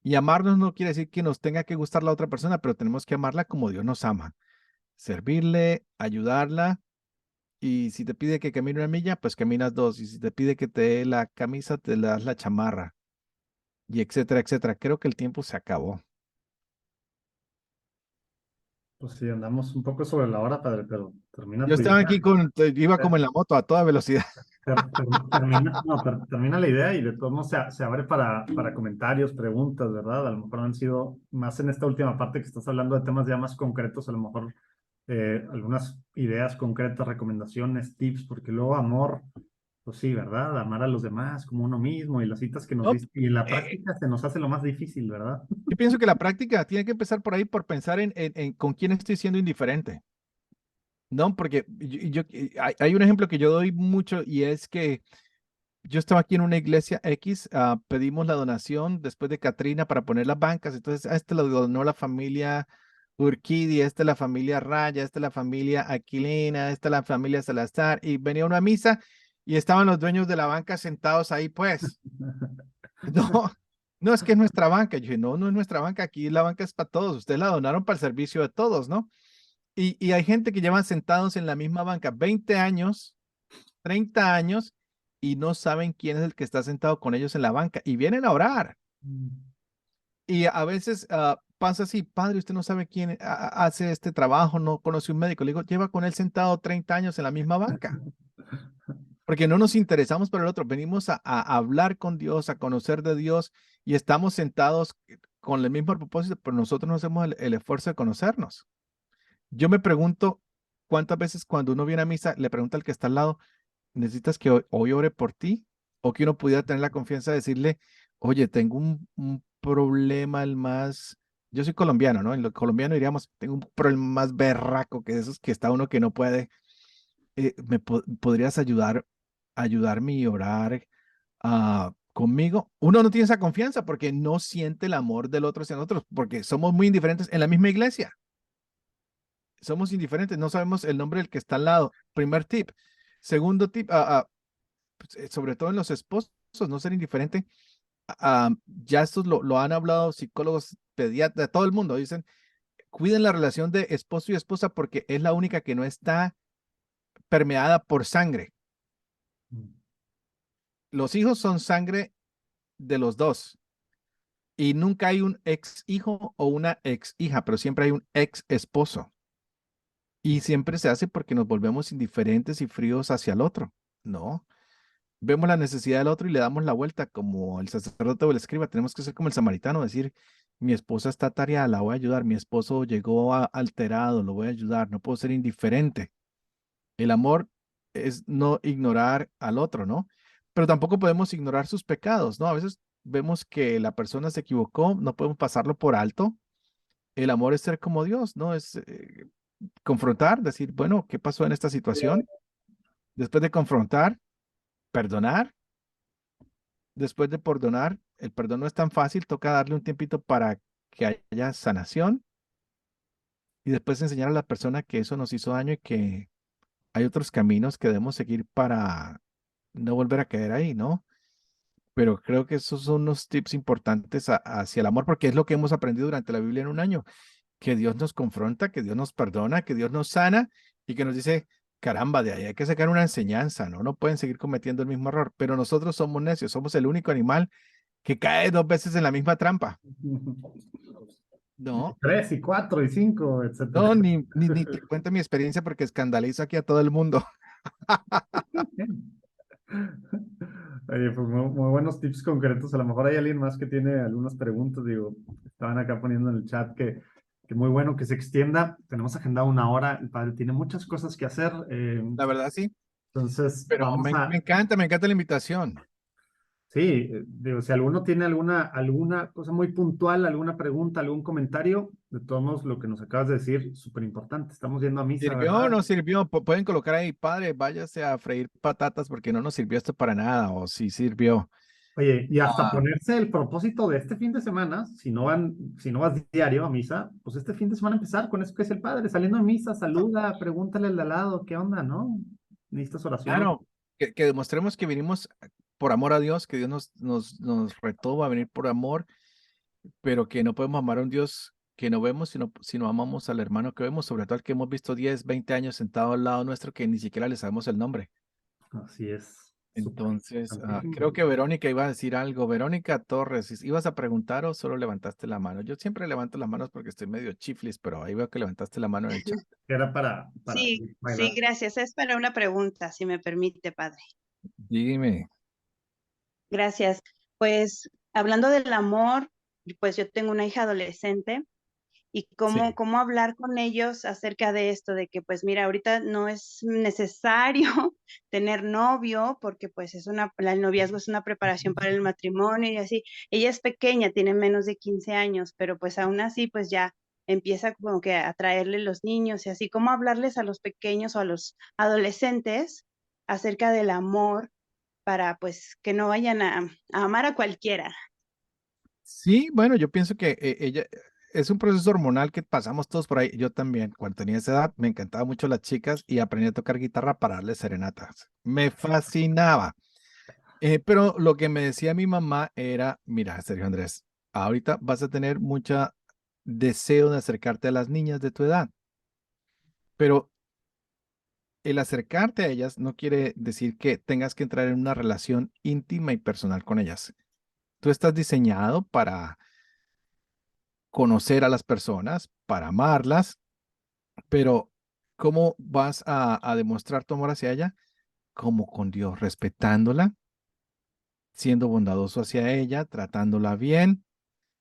Y amarnos no quiere decir que nos tenga que gustar la otra persona, pero tenemos que amarla como Dios nos ama. Servirle, ayudarla. Y si te pide que camine una milla, pues caminas dos. Y si te pide que te dé la camisa, te le das la chamarra. Y etcétera, etcétera. Creo que el tiempo se acabó. Pues sí, andamos un poco sobre la hora, padre, pero termina Yo tu estaba idea. aquí iba como en la moto a toda velocidad. Termina, no, termina la idea y de todos modos se abre para comentarios, preguntas, ¿verdad? A lo mejor han sido más en esta última parte que estás hablando de temas ya más concretos, a lo mejor algunas ideas concretas, recomendaciones, tips, porque luego amor, pues sí, ¿verdad? Amar a los demás como uno mismo y las citas que nos No, diste y en la eh, práctica se nos hace lo más difícil, ¿verdad? yo pienso que la práctica tiene que empezar por ahí, por pensar en con quién estoy siendo indiferente. No, porque hay un ejemplo que yo doy mucho y es que yo estaba aquí en una iglesia X, pedimos la donación después de Katrina para poner las bancas, entonces a este lo donó la familia Urquidi, esta es la familia Raya, esta es la familia Aquilina, esta es la familia Salazar, y venía una misa y estaban los dueños de la banca sentados ahí, pues, no, no es que es nuestra banca, yo dije, no, no es nuestra banca, aquí la banca es para todos, ustedes la donaron para el servicio de todos, ¿no? Y hay gente que llevan sentados en la misma banca 20 años, 30 años y no saben quién es el que está sentado con ellos en la banca y vienen a orar. Y a veces pasa así, padre, usted no sabe quién hace este trabajo, no conoce un médico. Le digo, lleva con él sentado 30 años en la misma banca, porque no nos interesamos por el otro. Venimos a hablar con Dios, a conocer de Dios y estamos sentados con el mismo propósito, pero nosotros no hacemos el esfuerzo de conocernos. Yo me pregunto cuántas veces cuando uno viene a misa le pregunta al que está al lado, ¿necesitas que hoy ore por ti? O que uno pudiera tener la confianza de decirle, oye, tengo un problema el más, yo soy colombiano, ¿no? En lo colombiano diríamos, tengo un problema más berraco que esos que está uno que no puede. ¿Podrías ayudarme y orar conmigo? Uno no tiene esa confianza porque no siente el amor del otro hacia nosotros, porque somos muy indiferentes en la misma iglesia. Somos indiferentes, no sabemos el nombre del que está al lado. Primer tip. Segundo tip, pues, sobre todo en los esposos, no ser indiferente. Ya estos lo han hablado psicólogos, pediatras, todo el mundo dicen, cuiden la relación de esposo y esposa porque es la única que no está permeada por sangre. Los hijos son sangre de los dos y nunca hay un ex hijo o una ex hija, pero siempre hay un ex esposo. Y siempre se hace porque nos volvemos indiferentes y fríos hacia el otro. No, vemos la necesidad del otro y le damos la vuelta como el sacerdote o el escriba. Tenemos que ser como el samaritano, decir, mi esposa está atareada, la voy a ayudar, mi esposo llegó alterado, lo voy a ayudar, no puedo ser indiferente. El amor es no ignorar al otro, ¿no? Pero tampoco podemos ignorar sus pecados, ¿no? A veces vemos que la persona se equivocó, no podemos pasarlo por alto. El amor es ser como Dios, ¿no? Es confrontar, decir, bueno, ¿qué pasó en esta situación? Después de confrontar, perdonar. Después de perdonar, el perdón no es tan fácil, toca darle un tiempito para que haya sanación y después enseñar a la persona que eso nos hizo daño y que hay otros caminos que debemos seguir para no volver a caer ahí, ¿no? Pero creo que esos son unos tips importantes hacia el amor, porque es lo que hemos aprendido durante la Biblia en un año, que Dios nos confronta, que Dios nos perdona, que Dios nos sana y que nos dice, caramba, de ahí hay que sacar una enseñanza, ¿no? No pueden seguir cometiendo el mismo error, pero nosotros somos necios, somos el único animal que cae dos veces en la misma trampa. No, Tres y cuatro y cinco, etcétera. no, ni te cuento mi experiencia porque escandalizo aquí a todo el mundo. Oye, pues muy buenos tips concretos. A lo mejor hay alguien más que tiene algunas preguntas. Digo, estaban acá poniendo en el chat que muy bueno que se extienda. Tenemos agendado una hora. El padre tiene muchas cosas que hacer. La verdad sí, Entonces, pero me encanta la invitación. Sí, digo, si alguno tiene alguna cosa muy puntual, alguna pregunta, algún comentario, de todos modos, lo que nos acabas de decir, súper importante. Estamos yendo a misa, ¿Sirvió o ¿verdad? no sirvió? Pueden colocar ahí, padre, váyase a freír patatas porque no nos sirvió esto para nada, o sí sirvió. Oye, y hasta Ah, ponerse el propósito de este fin de semana, si no vas diario a misa, pues este fin de semana empezar con eso que es el Padre, saliendo de misa, saluda, pregúntale al de al lado, ¿qué onda, no? ¿Necesitas oración? claro, que demostremos que vinimos por amor a Dios, que Dios nos retó a venir por amor, pero que no podemos amar a un Dios que no vemos, sino amamos al hermano que vemos, sobre todo al que hemos visto 10, 20 años sentado al lado nuestro, que ni siquiera le sabemos el nombre. Así es, súper Entonces, importantísimo. creo que Verónica iba a decir algo. Verónica Torres, ¿ibas a preguntar o solo levantaste la mano? Yo siempre levanto las manos porque estoy medio chiflis, pero ahí veo que levantaste la mano en el chat. Era para Sí, sí, bailar. gracias. Es para una pregunta, si me permite, padre. Dime. Gracias. Pues hablando del amor, pues yo tengo una hija adolescente y Sí. cómo hablar con ellos acerca de esto, de que pues mira, ahorita no es necesario tener novio porque pues el noviazgo es una preparación para el matrimonio y así. Ella es pequeña, tiene menos de 15 años, pero pues aún así pues ya empieza como que a atraerle los niños y así, cómo hablarles a los pequeños o a los adolescentes acerca del amor para pues que no vayan a amar a cualquiera. Sí, bueno, yo pienso que ella es un proceso hormonal que pasamos todos por ahí. Yo también, cuando tenía esa edad, me encantaban mucho las chicas y aprendí a tocar guitarra para darles serenatas. Me fascinaba. Pero lo que me decía mi mamá era, mira, Sergio Andrés, ahorita vas a tener mucho deseo de acercarte a las niñas de tu edad, pero el acercarte a ellas no quiere decir que tengas que entrar en una relación íntima y personal con ellas. Tú estás diseñado para conocer a las personas, para amarlas, pero ¿cómo vas a demostrar tu amor hacia ella? Como con Dios, respetándola, siendo bondadoso hacia ella, tratándola bien.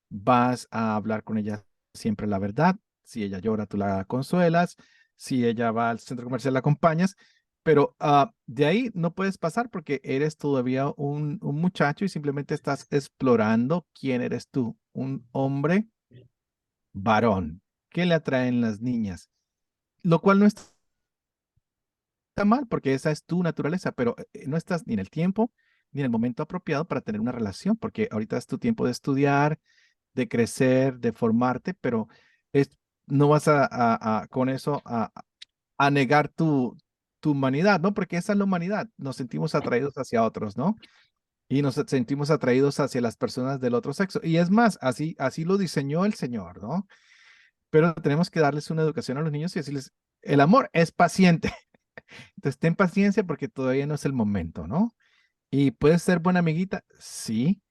Vas a hablar con ella siempre la verdad. Si ella llora, tú la consuelas. Si ella va al centro comercial, la acompañas. Pero de ahí no puedes pasar porque eres todavía un muchacho y simplemente estás explorando quién eres tú, un hombre varón. ¿Qué le atraen las niñas? Lo cual no está mal porque esa es tu naturaleza, pero no estás ni en el tiempo ni en el momento apropiado para tener una relación, porque ahorita es tu tiempo de estudiar, de crecer, de formarte, pero es, no vas con eso a negar tu humanidad, ¿no? Porque esa es la humanidad. Nos sentimos atraídos hacia otros, ¿no? Y nos sentimos atraídos hacia las personas del otro sexo. Y es más, así lo diseñó el Señor, ¿no? Pero tenemos que darles una educación a los niños y decirles, el amor es paciente. Entonces, ten paciencia porque todavía no es el momento, ¿no? Y puedes ser buena amiguita, sí.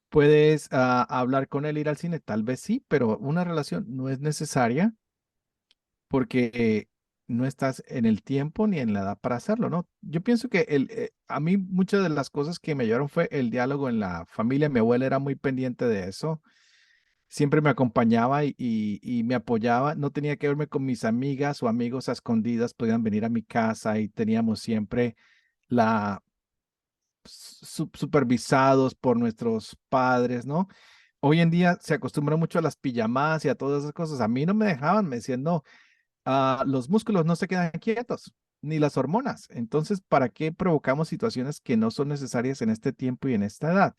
Puedes hablar con él, ir al cine, tal vez sí, pero una relación no es necesaria porque no estás en el tiempo ni en la edad para hacerlo, ¿no? Yo pienso que a mí muchas de las cosas que me ayudaron fue el diálogo en la familia. Mi abuela era muy pendiente de eso. Siempre me acompañaba y me apoyaba. No tenía que verme con mis amigas o amigos a escondidas. Podían venir a mi casa y teníamos siempre la supervisados por nuestros padres, ¿no? Hoy en día se acostumbra mucho a las pijamadas y a todas esas cosas. A mí no me dejaban, me decían, no, los músculos no se quedan quietos, ni las hormonas. Entonces, ¿para qué provocamos situaciones que no son necesarias en este tiempo y en esta edad?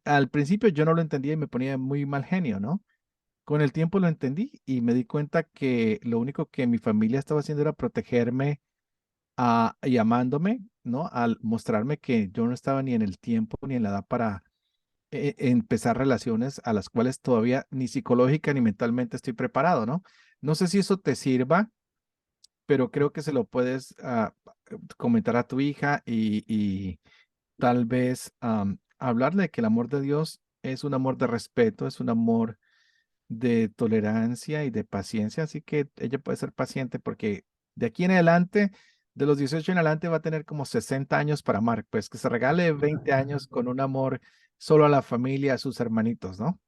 Al principio yo no lo entendía y me ponía muy mal genio, ¿no? Con el tiempo lo entendí y me di cuenta que lo único que mi familia estaba haciendo era protegerme y amándome, ¿no? Al mostrarme que yo no estaba ni en el tiempo ni en la edad para empezar relaciones a las cuales todavía ni psicológica ni mentalmente estoy preparado, ¿no? No sé si eso te sirva, pero creo que se lo puedes comentar a tu hija y tal vez hablarle de que el amor de Dios es un amor de respeto, es un amor de tolerancia y de paciencia, así que ella puede ser paciente porque de aquí en adelante, de los 18 en adelante va a tener como 60 años para amar, pues que se regale 20 años con un amor solo a la familia, a sus hermanitos, ¿no?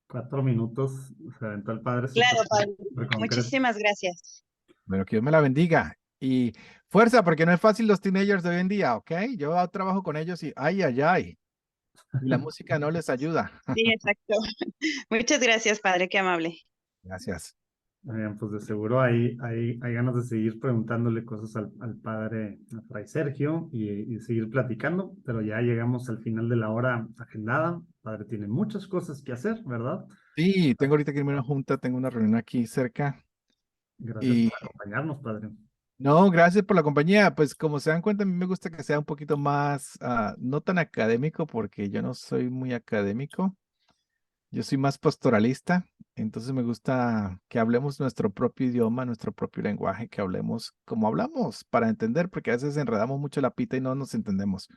4 minutos, se aventó el Padre súper Claro, padre. súper concreto. Muchísimas gracias. Pero que Dios me la bendiga. Y Fuerza, porque no es fácil los teenagers de hoy en día, ¿ok? Yo trabajo con ellos y ay, ay, ay. Y la música no les ayuda. Sí, exacto. Muchas gracias, padre, qué amable. Gracias. Pues de seguro hay ganas de seguir preguntándole cosas al padre, a Fray Sergio, y seguir platicando, pero ya llegamos al final de la hora agendada. El padre tiene muchas cosas que hacer, ¿verdad? Sí, tengo ahorita que irme a una junta, tengo una reunión aquí cerca. Gracias Y por acompañarnos, padre. no, gracias por la compañía. Pues como se dan cuenta, a mí me gusta que sea un poquito más, no tan académico, porque yo no soy muy académico. Yo soy más pastoralista, entonces me gusta que hablemos nuestro propio idioma, nuestro propio lenguaje, que hablemos como hablamos para entender, porque a veces enredamos mucho la pita y no nos entendemos.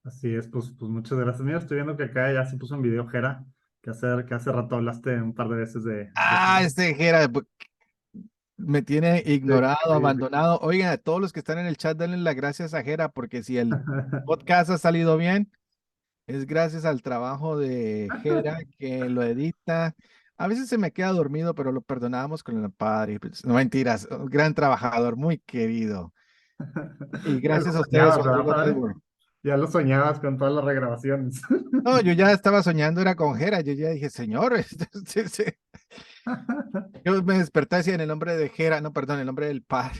Así es, pues muchas gracias. Mira, estoy viendo que acá ya se puso en video Jera, que hace rato hablaste un par de veces Este Jera me tiene ignorado, de- abandonado. Oigan, a todos los que están en el chat, denle las gracias a Jera, porque si el podcast ha salido bien, es gracias al trabajo de Jera que lo edita. A veces se me queda dormido, pero lo perdonamos con el padre. Pues, no mentiras, un gran trabajador, muy querido. Y Ya lo gracias a ustedes, soñabas, Juan ¿verdad, Diego padre? Network. Ya lo soñabas con todas las regrabaciones. No, yo ya estaba soñando, era con Jera. Yo ya dije, señor, sí, sí. Yo me desperté así en el nombre de Jera, no, perdón, el nombre del padre.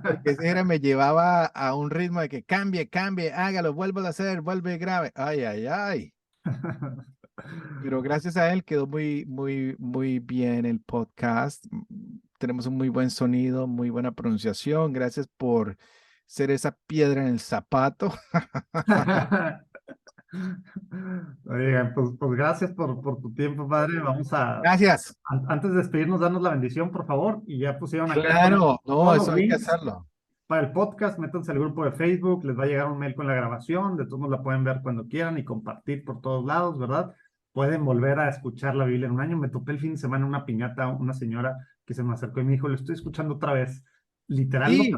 Porque ese Jera me llevaba a un ritmo de que cambie, cambie, hágalo, vuelvo a hacer, vuelve grave. Ay, ay, ay. Pero gracias a él quedó muy, muy, muy bien el podcast. Tenemos un muy buen sonido, muy buena pronunciación. Gracias por ser esa piedra en el zapato. Oigan, pues gracias por tu tiempo, padre. Gracias. Antes de despedirnos, danos la bendición, por favor. Y ya pusieron acá Claro, no, todos eso los hay que links hacerlo. para el podcast. Métanse al grupo de Facebook, les va a llegar un mail con la grabación. De todos modos la pueden ver cuando quieran y compartir por todos lados, ¿verdad? Pueden volver a escuchar la Biblia en un año. Me topé el fin de semana en una piñata, una señora que se me acercó y me dijo, lo estoy escuchando otra vez. Literal Sí,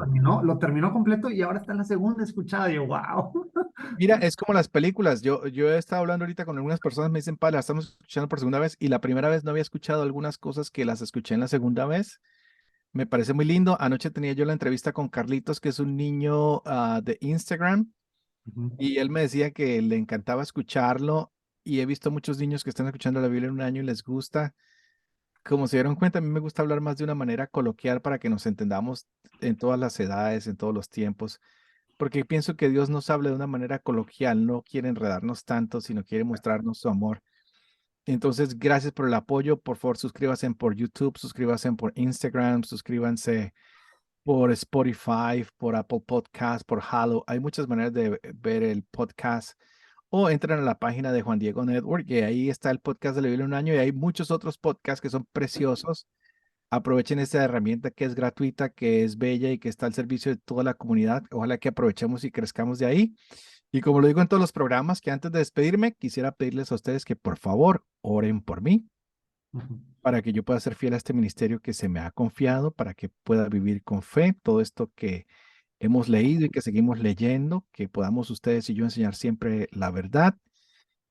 lo terminó completo y ahora está en la segunda escuchada. Y yo, wow. mira, es como las películas. Yo he estado hablando ahorita con algunas personas, me dicen, la estamos escuchando por segunda vez y la primera vez no había escuchado algunas cosas que las escuché en la segunda vez. Me parece muy lindo. Anoche tenía yo la entrevista con Carlitos, que es un niño de Instagram, y él me decía que le encantaba escucharlo y he visto muchos niños que están escuchando la Biblia en un año y les gusta. Como se dieron cuenta, a mí me gusta hablar más de una manera coloquial para que nos entendamos en todas las edades, en todos los tiempos, porque pienso que Dios nos habla de una manera coloquial, no quiere enredarnos tanto, sino quiere mostrarnos su amor. Entonces, gracias por el apoyo. Por favor, suscríbanse por YouTube, suscríbanse por Instagram, suscríbanse por Spotify, por Apple Podcast, por Halo. Hay muchas maneras de ver el podcast. O entran a la página de Juan Diego Network y ahí está el podcast de la Biblia en un año y hay muchos otros podcasts que son preciosos. Aprovechen esta herramienta que es gratuita, que es bella y que está al servicio de toda la comunidad. Ojalá que aprovechemos y crezcamos de ahí. Y como lo digo en todos los programas, que antes de despedirme, quisiera pedirles a ustedes que por favor oren por mí para que yo pueda ser fiel a este ministerio que se me ha confiado, para que pueda vivir con fe todo esto que hemos leído y que seguimos leyendo, que podamos ustedes y yo enseñar siempre la verdad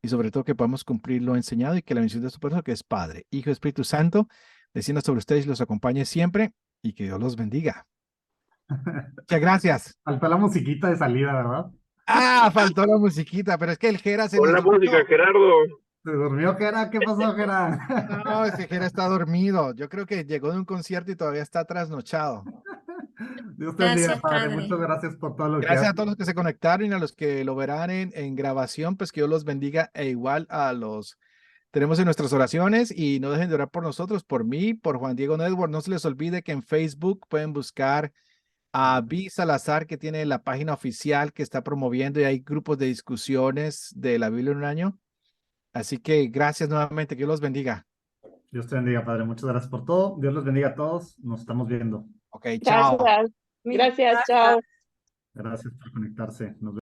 y sobre todo que podamos cumplir lo enseñado y que la misión de su persona, que es Padre, Hijo y Espíritu Santo, descienda sobre ustedes y los acompañe siempre y que Dios los bendiga. Muchas gracias. Faltó la musiquita de salida, ¿verdad? Faltó la musiquita, pero es que el Jera se Con nos la música, durmió. Gerardo. ¿Se durmió, Jera? ¿Qué pasó, Jera? No, ese Jera está dormido. Yo creo que llegó de un concierto y todavía está trasnochado. Dios te bendiga, Gracias, padre. padre. Muchas gracias por todo lo que Gracias a haces. todos los que se conectaron y a los que lo verán en grabación, pues que Dios los bendiga e igual a los tenemos en nuestras oraciones y no dejen de orar por nosotros, por mí, por Juan Diego Network. No se les olvide que en Facebook pueden buscar a Vi Salazar, que tiene la página oficial que está promoviendo y hay grupos de discusiones de la Biblia en un año. Así que gracias nuevamente, que Dios los bendiga. Dios te bendiga, padre. Muchas gracias por todo. Dios los bendiga a todos. Nos estamos viendo. Ok, chao. Gracias. Gracias, chao. Gracias por conectarse. Nos vemos.